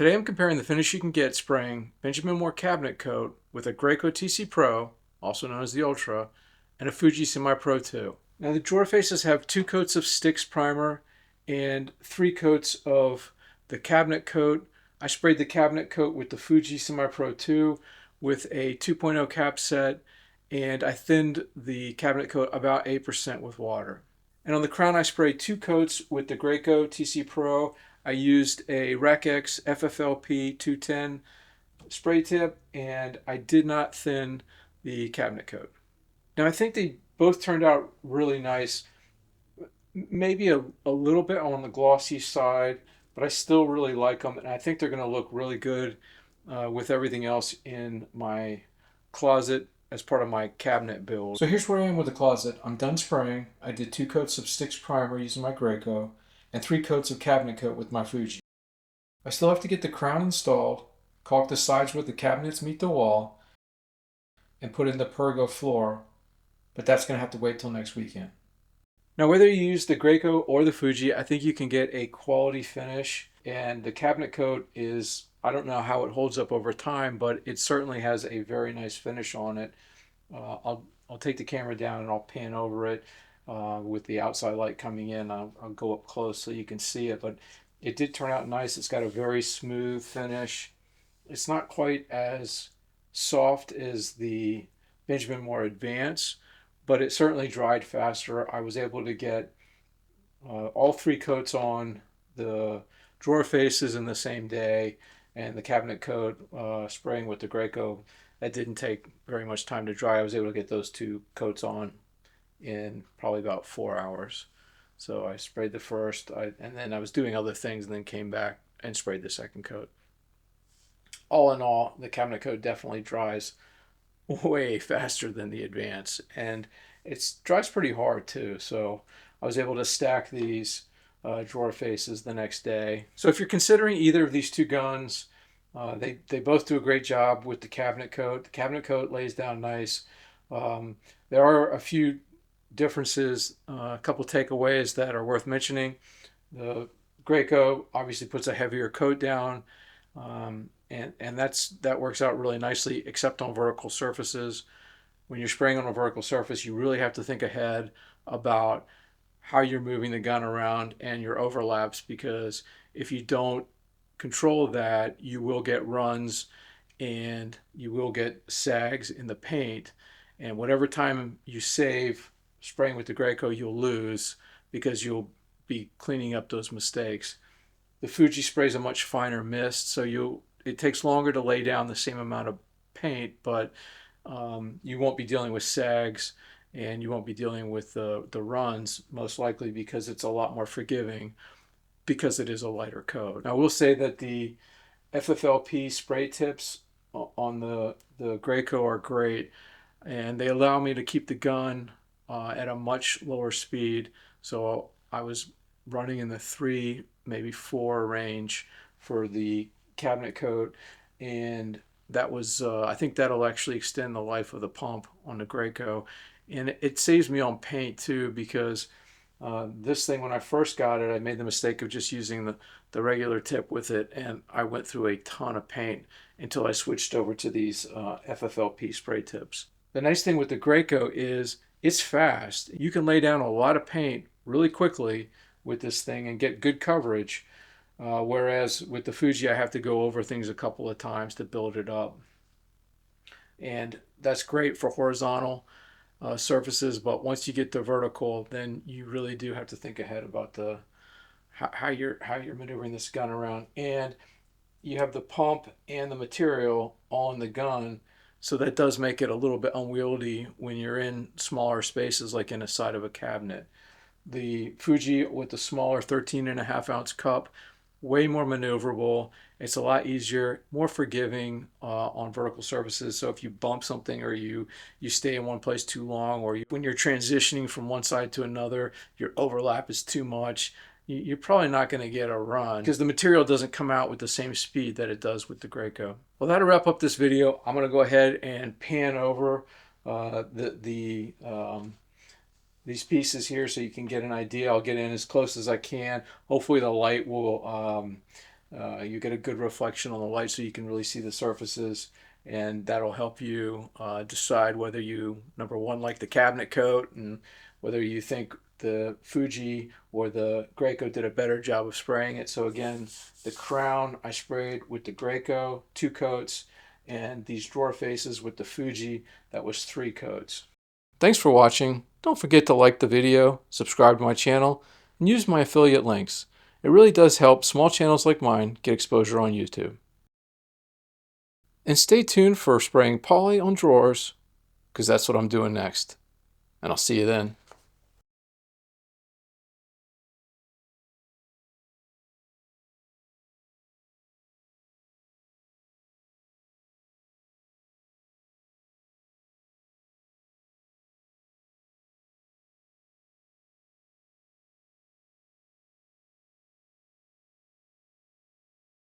Today I'm comparing the finish you can get spraying Benjamin Moore cabinet coat with a Graco TC Pro, also known as the Ultra, and a Fuji Semi Pro 2. Now the drawer faces have 2 coats of Sticks primer and 3 coats of the cabinet coat. I sprayed the cabinet coat with the Fuji Semi Pro 2 with a 2.0 cap set, and I thinned the cabinet coat about 8% with water. And on the crown I sprayed 2 coats with the Graco TC Pro. I used a RACX FFLP 210 spray tip, and I did not thin the cabinet coat. Now I think they both turned out really nice. Maybe a little bit on the glossy side, but I still really like them, and I think they're going to look really good with everything else in my closet as part of my cabinet build. So here's where I am with the closet. I'm done spraying. I did 2 coats of Sticks primer using my Graco and 3 coats of cabinet coat with my Fuji. I still have to get the crown installed, caulk the sides where the cabinets meet the wall, and put in the pergo floor, but that's going to have to wait till next weekend. Now whether you use the Graco or the Fuji, I think you can get a quality finish, and the cabinet coat is, I don't know how it holds up over time, but it certainly has a very nice finish on it. I'll take the camera down and I'll pan over it with the outside light coming in. I'll go up close so you can see it, but it did turn out nice. It's got a very smooth finish. It's not quite as soft as the Benjamin Moore Advance, but it certainly dried faster. I was able to get all 3 coats on the drawer faces in the same day, and the cabinet coat spraying with the Graco, that didn't take very much time to dry. I was able to get those 2 coats on in probably about 4 hours. So I sprayed the first, and then I was doing other things and then came back and sprayed the second coat. All in all, the cabinet coat definitely dries way faster than the Advance, and it dries pretty hard too. So I was able to stack these drawer faces the next day. So if you're considering either of these 2 guns, they both do a great job with the cabinet coat. The cabinet coat lays down nice. There are a few differences, a couple takeaways that are worth mentioning. The Graco obviously puts a heavier coat down, and that works out really nicely, except on vertical surfaces. When you're spraying on a vertical surface, you really have to think ahead about how you're moving the gun around and your overlaps, because if you don't control that, you will get runs and you will get sags in the paint, and whatever time you save spraying with the Graco, you'll lose because you'll be cleaning up those mistakes. The Fuji sprays a much finer mist, so it takes longer to lay down the same amount of paint, but you won't be dealing with sags and you won't be dealing with the runs, most likely, because it's a lot more forgiving because it is a lighter coat. Now, I will say that the FFLP spray tips on the Graco are great, and they allow me to keep the gun at a much lower speed. So I was running in the 3, maybe 4 range for the cabinet coat, and that was I think that'll actually extend the life of the pump on the Graco, and it saves me on paint too, because this thing, when I first got it, I made the mistake of just using the regular tip with it, and I went through a ton of paint until I switched over to these FFLP spray tips. The nice thing with the Graco is it's fast. You can lay down a lot of paint really quickly with this thing and get good coverage, whereas with the Fuji I have to go over things a couple of times to build it up. And that's great for horizontal surfaces, but once you get to vertical, then you really do have to think ahead about how you're maneuvering this gun around. And you have the pump and the material all in the gun, so that does make it a little bit unwieldy when you're in smaller spaces, like in the side of a cabinet. The Fuji with the smaller 13.5-ounce cup, way more maneuverable. It's a lot easier, more forgiving on vertical surfaces. So if you bump something, or you stay in one place too long, or when you're transitioning from one side to another, your overlap is too much, you're probably not going to get a run because the material doesn't come out with the same speed that it does with the Graco. Well, that'll wrap up this video. I'm going to go ahead and pan over these pieces here so you can get an idea. I'll get in as close as I can. Hopefully the light will You get a good reflection on the light so you can really see the surfaces, and that'll help you decide whether you, number one, like the cabinet coat, and whether you think the Fuji or the Graco did a better job of spraying it. So again, the crown I sprayed with the Graco, 2 coats, and these drawer faces with the Fuji, that was 3 coats. Thanks for watching. Don't forget to like the video, subscribe to my channel, and use my affiliate links. It really does help small channels like mine get exposure on YouTube. And stay tuned for spraying poly on drawers, because that's what I'm doing next. And I'll see you then.